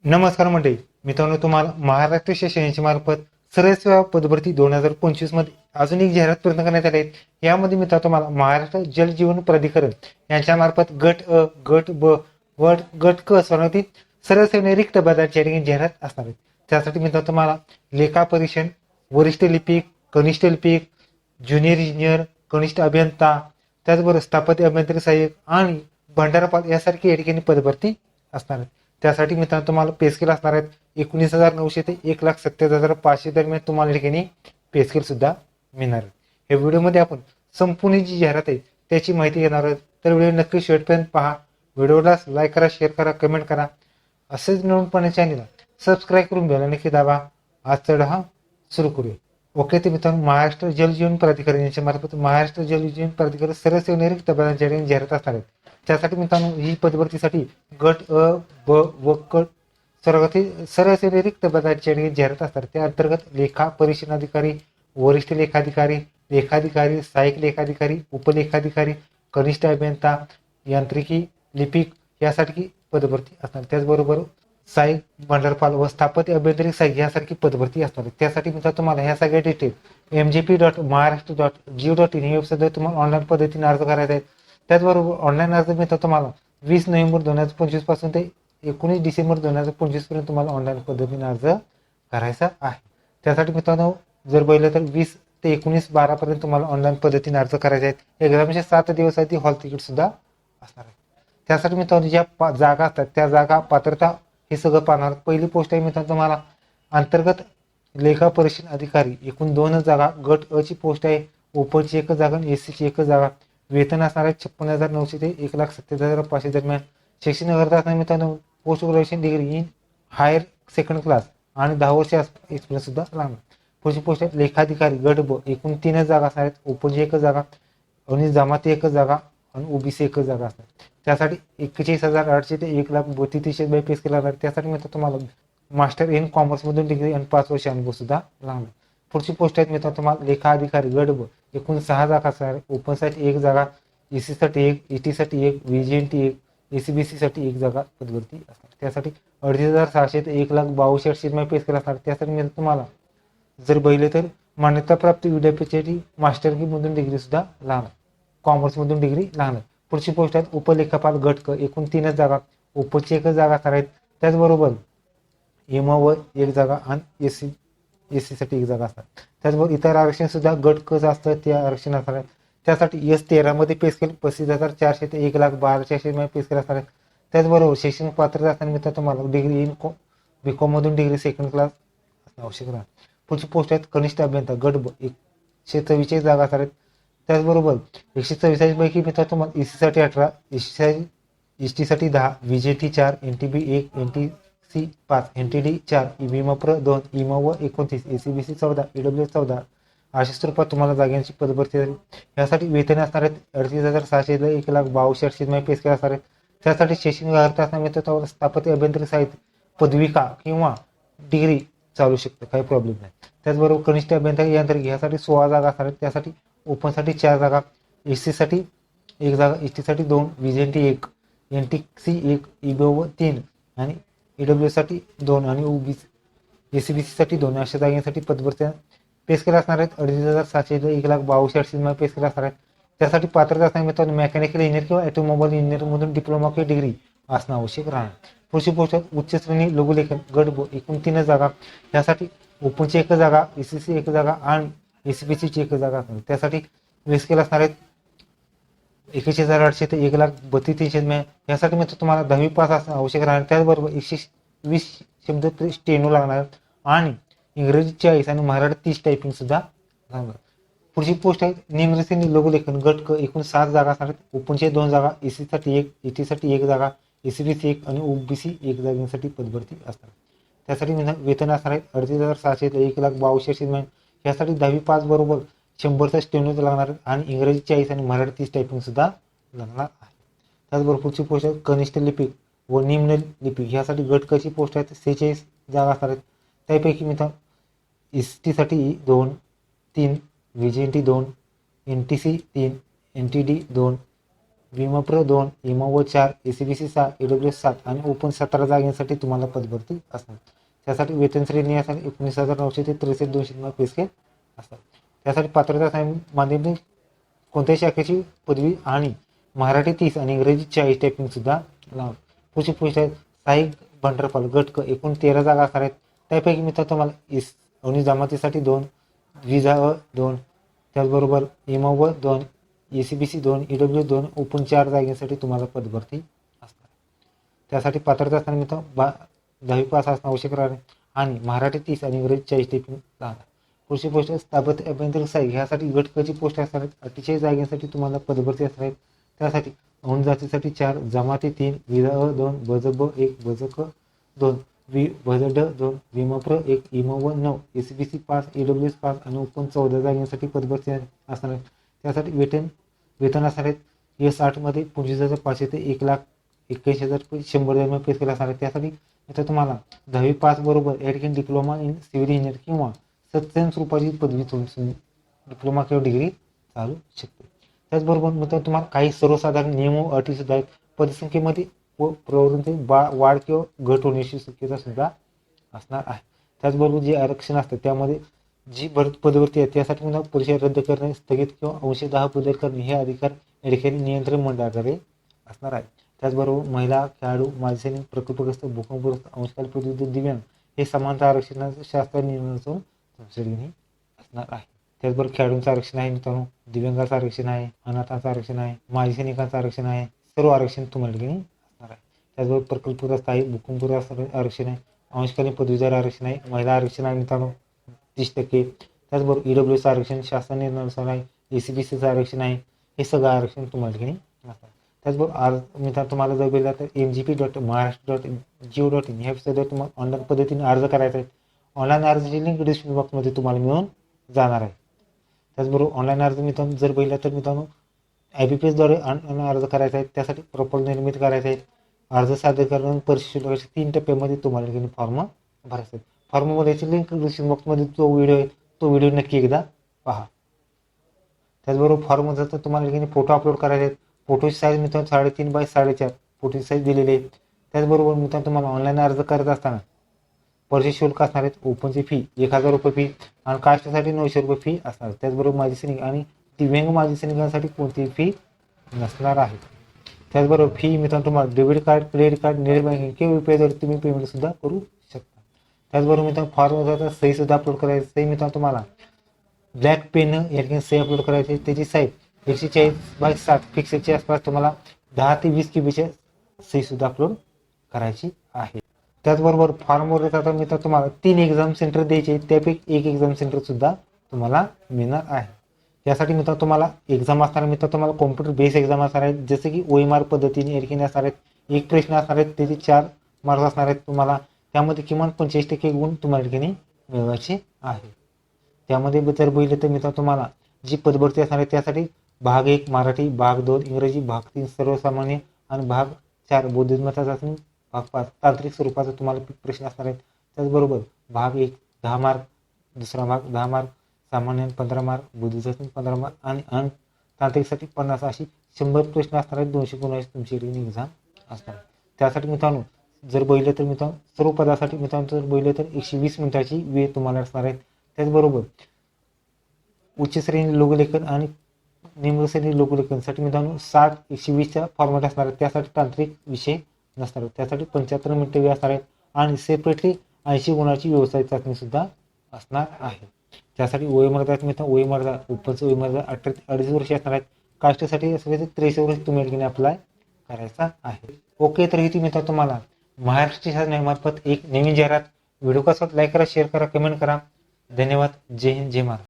नमस्कार मंडळी, मित्रांनो तुम्हाला महाराष्ट्र शासनाच्या मार्फत सरळ सेवा पदभरती 2025 मध्ये अजून एक जाहिरात पूर्ण करण्यात आली आहे. यामध्ये मित्रांनो तुम्हाला महाराष्ट्र जल जीवन प्राधिकरण यांच्या मार्फत गट अ, गट ब व गट क स्वरूपातील सरळ सेवा रिक्त पदांची जाहिरात असणार आहे. त्यासाठी मित्रांनो तुम्हाला लेखा परीक्षण, वरिष्ठ लिपिक, कनिष्ठ लिपिक, ज्युनियर इंजिनियर, कनिष्ठ अभियंता, त्याचबरोबर स्थापत्य अभियंत्री सहाय्यक आणि भंडारपाल यासारखी या ठिकाणी पदभरती असणार आहे. त्यासाठी मित्रांनो तुम्हाला पे स्केल असणार आहेत 19,900 ते 1,70,500 दरम्यान तुम्हाला या ठिकाणी पे स्केल सुद्धा मिळणार आहे. या व्हिडिओमध्ये आपण संपूर्ण जी जाहिरात आहे त्याची माहिती घेणार आहोत. तर व्हिडिओ नक्की शेवटपर्यंत पहा. व्हिडिओला लाईक करा, शेअर करा, कमेंट करा. असेच नवीनपणे चॅनलला सबस्क्राईब करून बेल नक्की दाबा. आजचा हा सुरू करूया. ओके, तर मित्रांनो महाराष्ट्र जल जीवन प्राधिकरण यांच्या मार्फत महाराष्ट्र जल जीवन प्राधिकरण सरळ सेवा रिक्त पदांची जाहिरात असणार आहेत. त्यासाठी मित्रांनो ही पदभरतीसाठी गट अ, ब व क सर्वातील सरळ सेवा रिक्त पदांची जाहिरात असतात. त्या अंतर्गत लेखा परीक्षण अधिकारी, वरिष्ठ लेखाधिकारी, लेखाधिकारी, सहाय्यक लेखाधिकारी, उपलेखाधिकारी, कनिष्ठ अभियंता, यांत्रिकी, लिपिक यासाठी पदभरती असणार. त्याचबरोबर सहाय्यक भंडारपाल व स्थापत्य अभियांत्रिक सहाय्यक यासारखी पदभरती असणार. त्यासाठी मित्रांनो तुम्हाला ह्या सगळ्या डिटेल mgp.maharashtra.go.in ही वेबसाईटवर तुम्हाला ऑनलाईन पद्धतीने अर्ज करायचा आहे. त्याचबरोबर ऑनलाईन अर्ज मिळतो तुम्हाला 20 नोव्हेंबर 2025 पासून ते 19 डिसेंबर 2025 पर्यंत तुम्हाला ऑनलाईन पद्धतीने अर्ज करायचा आहे. त्यासाठी मित्रांनो जर बघितलं तर 20 ते 19/12 पर्यंत तुम्हाला ऑनलाईन पद्धतीने अर्ज करायचे आहेत. एक्झामचे 7 दिवस आधी हॉल तिकीट सुद्धा असणार आहे. त्यासाठी मित्रांनो ज्या जागा असतात त्या जागा, पात्रता हे सगळं पाहणार. पहिली पोस्ट आहे मित्रांनो तुम्हाला अंतर्गत लेखा परीक्षण अधिकारी, एकूण 2 जागा. गट अ ची पोस्ट आहे. ओपनची 1 जागा आणि एस ची 1 जागा. वेतन असणार आहे 56,900 ते 1,70,500 दरम्यान. शैक्षणिक अर्हता असणार मित्रांनो post graduation degree in higher second class आणि 10 वर्ष एक्सपिरियन्स सुद्धा लागणार. पुढची पोस्ट आहे लेखाधिकारी गट ब, एकूण 3 जागा असणार आहेत. ओपनची 1 जागा आणि जमाती 1 जागा आणि ओबीसी 1 जागा असणार. त्यासाठी 41,800 ते 1,32,300 पे केला लागणार. त्यासाठी मित्रांनो तुम्हाला मास्टर इन कॉमर्स मधून डिग्री आणि 5 वर्ष अनुभव सुद्धा लागणार. पुढची पोस्ट आहेत मित्रांनो तुम्हाला लेखा अधिकारी गट ब, एकूण 6 जागा असणार. ओपन साठी 1 जागा, एसी साठी 1, एटी साठी 1, व्हीजीएनटी 1, एसीबीसी साठी 1 जागा पदभरती असणार. त्यासाठी 38,600 ते 1,62,800 पे केला असणार. त्यासाठी मी तुम्हाला जर बघितले तर मान्यताप्राप्त विद्यापीठाची मास्टर की मधून डिग्री सुद्धा लागणार, कॉमर्स मधून डिग्री लागणार. पुढची पोस्ट आहेत उपलेखापाल गट क, एकूण 3 जागा. ओपनची 1 जागा असणार आहेत. त्याचबरोबर एम व 1 जागा आणि एसी साठी 1 जागा असतात. त्याचबरोबर इतर आरक्षण सुद्धा गट क असतं ते आरक्षण असणार आहे. त्यासाठी S13 मध्ये पे स्केल 35,400 ते 1,12,400 पे स्केल असणार आहे. त्याचबरोबर शैक्षणिक पात्रता असताना मित्रांनो तुम्हाला डिग्री इन बीकॉम मधून डिग्री सेकंड क्लास असणं आवश्यक राहणार. पुढची पोस्ट आहेत कनिष्ठ अभियंता गट ब, 144 जागा असणार आहेत. त्याचबरोबर 144 पैकी मित्रांनो तुम्हाला एसी साठी 18, एसटी साठी 10, व्हीजीटी 4, एनटीबी 1, एनटीसी 5, एनटीडी 4, विमाप्र 2, इमा व 29, एसीबीसी 14, ईडब्ल्यूएस 14 अशा स्वरूपात तुम्हाला जागांची पदभरती झाली. यासाठी वेतन असणार आहेत 38,600 ते 1,62,800 पे स्केल असणार आहे. त्यासाठी शैक्षणिक अर्हता असणार मित्रांनो स्थापत्य अभियांत्रिक साहित्य पदविका किंवा डिग्री चालू शकते, काही प्रॉब्लेम नाही. त्याचबरोबर कनिष्ठ अभियंता यांत्रिक यासाठी 16 जागा असणार आहेत. त्यासाठी ओपन साठी 4 जागा, एससी साठी 1 जागा, एसटी साठी 2, व्हीजीएनटी 1, एनटीसी 1, ईबीओ 3 आणि ईडब्ल्यूएस साठी 2 आणि ओबीसी एसीबीसी साठी 2 अशा जागांसाठी पदभरती पे स्केल असणार आहेत 38,700 ते 1,62,800 पे स्केल असणार आहेत. त्यासाठी पात्रता असणार मित्रांनो मेकॅनिकल इंजिनियर किंवा ऑटोमोबाईल इंजिनियर मधून डिप्लोमा किंवा डिग्री असणं आवश्यक राहणार. पुढची पोस्ट उच्च श्रेणी लघुलेखन गट ब, एकूण 3 जागा. यासाठी ओपनची 1 जागा, एसीसी 1 जागा आणि एसीबीसी 1 जागा असणार. त्यासाठी पे स्केल असणार आहेत 21,800 ते 1,32,300. यासाठी मित्र तुम्हाला 10वी पास असणं आवश्यक राहणार. त्याचबरोबर 120 शब्द स्टेनो लागणार आणि इंग्रजी 40 आणि मराठी 30 टायपिंग सुद्धा लागणार. पुढची पोस्ट आहे निम्नश्रेणी लघुलेखन गट क, एकूण 7 जागा असणार. ओपनचे 2 जागा, एसी साठी 1, एटी साठी 1 जागा, एसीबीसी 1 आणि ओबीसी 1 जागांसाठी पदभरती असणार. त्यासाठी वेतन असणार आहे 38,600 ते 1,62,800. यासाठी 10वी पास बरोबर 100चा स्टेनो लागणार आणि इंग्रजी 40 आणि मराठी 30 टायपिंग सुद्धा लागणार आहे. त्याचबरोबर पुढची पोस्ट आहे कनिष्ठ लिपिक व निम्न लिपिक. यासाठी गट कशी पोस्ट आहेत 46 जागा असणार आहेत. त्यापैकी मित्रांनो एसटी साठी 2, 3, व्हीजीएनटी 2, एनटीसी 3, एनटीडी 2, विमप्र 2, इमो 4, एसीबीसी 6, ईडब्ल्यूएस 7 आणि ओपन 17 जागांसाठी तुम्हाला पदभरती असणार. त्यासाठी वेतन श्रेणी असणार 19,900 ते 63,200 तुम्हाला पे स्केल असतात. त्यासाठी पात्रता माध्यमिक कोणत्याही शाखेची पदवी आणि मराठी 30 आणि इंग्रजी 40 टायपिंग सुद्धा लाव. पुढची पोस्ट आहे सहाय्यक भंडारपाल गट क. एकूण 13 जागा असणार आहेत. त्यापैकी मी तुम्हाला अवनी जमातीसाठी 2, विजा 2, त्याचबरोबर इमो 2, एसीबीसी 2, ईडब्ल्यू 2, ओपन 4 जागेसाठी तुम्हाला पदभरती असणार. त्यासाठी पात्रता असताना मित्र 10वी पास असणं आवश्यक आहे आणि मराठी 30 आणि इंग्रजी 40 टायपिंग लागणार. पुढची पोस्ट स्थापत्य अभ्यंतर सहाय्यक ह्यासाठी गट क ची पोस्ट असणार आहेत. 48 जागेसाठी तुम्हाला पदभरती असणार आहेत. त्यासाठी औन जातीसाठी 4, जमाती 3, विजा 2, बज ब 1, बज क 2, बज ड 2, विमप्र 1, इमो 9, एसीबीसी 5, ईडब्ल्यूएस 5 आणि ओपन 14 जागेसाठी पदभरती असणार आहेत. त्यासाठी वेतन असणार आहेत. S8 मध्ये 25,500 ते 1,81,100 दरम्यान पे केला असणार आहे. त्यासाठी इथं तुम्हाला 10वी पास बरोबर या ठिकाणी डिप्लोमा इन सिव्हिल इंजिनियर किंवा सत्यान स्वरूपाची पदवी डिप्लोमा किंवा डिग्री चालू शकते. त्याचबरोबर मित्रांनो तुम्हाला काही सर्वसाधारण नियम व अटी सुद्धा आहेत. पदसंख्येमध्ये व प्रवृत्ती वाढ किंवा घट होण्याची शक्यता सुद्धा असणार आहे. त्याचबरोबर जे आरक्षण असतं त्यामध्ये जी पदभरती आहे त्यासाठी तुम्हाला परीक्षा रद्द करणे, स्थगित किंवा अंशतः बदल करणे हे अधिकार या ठिकाणी नियंत्रण मंडळाकडे असणार आहे. त्याचबरोबर महिला, खेळाडू, माजी सैनिक, प्रकल्पग्रस्त, भूकंपग्रस्त, अंशकालीन पदवीधर, दिव्यांग हे समानता आरक्षणाचं शास्त्र निर्णयातून असणार आहे. त्याचबरोबर खेळाडूंचं आरक्षण आहे मित्रांनो, दिव्यांगाचं आरक्षण आहे, अनाथांचं आरक्षण आहे, माजी सैनिकांचं आरक्षण आहे. सर्व आरक्षण तुम्हाला ठिकाणी असणार आहे. त्याचबरोबर प्रकल्पग्रस्त आहे, भूकंपग्रस्त आरक्षण आहे, अंशकालीन पदवीधर आरक्षण आहे, महिला आरक्षण आहे मित्रांनो 30%. त्याचबरोबर ईडब्ल्यूएस आरक्षण शासन निर्णयानुसार आहे, एसीबीसीचं आरक्षण आहे. हे सगळं आरक्षण तुम्हाला ठिकाणी असणार. त्याचबरोबर मित्रांनो तुम्हाला जर गेला तर mgp.maharashtra.go.in ह्या वेबसाईटवर तुम्हाला ऑनलाईन पद्धतीने अर्ज करायचा आहे. ऑनलाईन अर्जाची लिंक डिस्क्रिप्शन बॉक्समध्ये तुम्हाला मिळून जाणार आहे. त्याचबरोबर ऑनलाईन अर्ज मित्रांनो जर बघितला तर मित्रांनो IBPS द्वारे ऑनलाईन अर्ज करायचा आहे. त्यासाठी प्रपोजल निर्मित करायचा आहे. अर्ज सादर करून परीक्षा शुल्काच्या 3 टप्प्यामध्ये तुम्हाला ठिकाणी फॉर्म भरायचा आहे. फॉर्मवरची लिंक डिस्क्रिप्शन बॉक्समध्ये जो व्हिडिओ आहे तो व्हिडिओ नक्की एकदा पहा. त्याचबरोबर फॉर्म जर तुम्हाला ठिकाणी फोटो अपलोड करायचे आहेत. फोटोची साईज मित्रांनो 3.5 बाय 4.5 फोटोची साईज दिलेली आहे. त्याचबरोबर मित्रांनो तुम्हाला ऑनलाईन अर्ज करत असताना परीक्षा शुल्क असणार आहेत. ओपनची फी 1,000 रुपये फी आणि कास्टसाठी 900 रुपये फी असणार. त्याचबरोबर माजी सैनिक आणि दिव्यांग माजी सैनिकांसाठी कोणतीही फी नसणार आहे. त्याचबरोबर फी मित्रांनो तुम्हाला debit card, credit card, net banking किंवा UPI तुम्ही पेमेंट सुद्धा करू शकता. त्याचबरोबर मित्रांनो फॉर्म सही सुद्धा अपलोड करायची. सही मित्रांनो तुम्हाला ब्लॅक पेन या ठिकाणी सही अपलोड करायची. त्याची साईज 140 बाय 60 पिक्सेलच्या आसपास तुम्हाला 10 ते 20 KB सही सुद्धा अपलोड करायची आहे. त्याचबरोबर फॉर्मवर आता मित्रांनो तुम्हाला 3 एक्झाम सेंटर द्यायचे. त्यापैकी एक एक्झाम सेंटर सुद्धा तुम्हाला मिळणार आहे. यासाठी मित्रांनो तुम्हाला एक्झाम असणार मित्रांनो तुम्हाला कॉम्प्युटर बेस एक्झाम असणार आहेत. जसे की OMR पद्धतीने या ठिकाणी असणार आहेत. एक प्रश्न असणार आहेत त्याचे 4 मार्क्स असणार आहेत तुम्हाला. त्यामध्ये किमान 85% गुण तुम्हाला ठिकाणी मिळवायचे आहे. त्यामध्ये जर बघितलं तर मित्रांनो तुम्हाला जी पदभरती असणार आहे त्यासाठी भाग 1 मराठी, भाग 2 इंग्रजी, भाग 3 सर्वसामान्य आणि भाग 4 बौद्धिमत्ता चाचणी, भाग 5 तांत्रिक स्वरूपाचा तुम्हाला प्रश्न असणार आहेत. त्याचबरोबर भाग 1 10 मार्क, दुसरा भाग 10 मार्क, सामान्य 15 मार्क, बुद्धी चाचणी 15 मार्क आणि तांत्रिकसाठी 50 अशी 100 प्रश्न असणार आहेत. 200 गुणांची तुमची एक्झाम असणार. त्यासाठी मित्रांनो जर बघितलं तर मित्रांनो सर्व पदासाठी मित्रांनो जर बघितलं तर 120 मिनिटाची वेळ तुम्हाला असणार आहे. त्याचबरोबर उच्च श्रेणी लघुलेखन आणि निम्न श्रेणी लघुलेखनसाठी मित्रांनो 60-120च्या फॉर्मॅट असणार आहे. त्यासाठी तांत्रिक विषय नसणार. त्यासाठी 75 मिनिटे वेळ असणार आहेत आणि सेपरेटली 80 गुणाची व्यवसाय चाचणी सुद्धा असणार आहे. त्यासाठी OMR मित्रांनो OMR ओपनचं OMR 2.5 वर्ष असणार आहेत. कास्टसाठी असेल तर 63 वर्ष तुम्ही ठिकाणी अप्लाय करायचा आहे. ओके तर इथे मित्रांनो तुम्हाला महाराष्ट्र शासनामार्फत एक नवीन जाहिरात. व्हिडिओ कसा लाईक करा, शेअर करा, कमेंट करा. धन्यवाद. जय हिंद, जय महाराष्ट्र.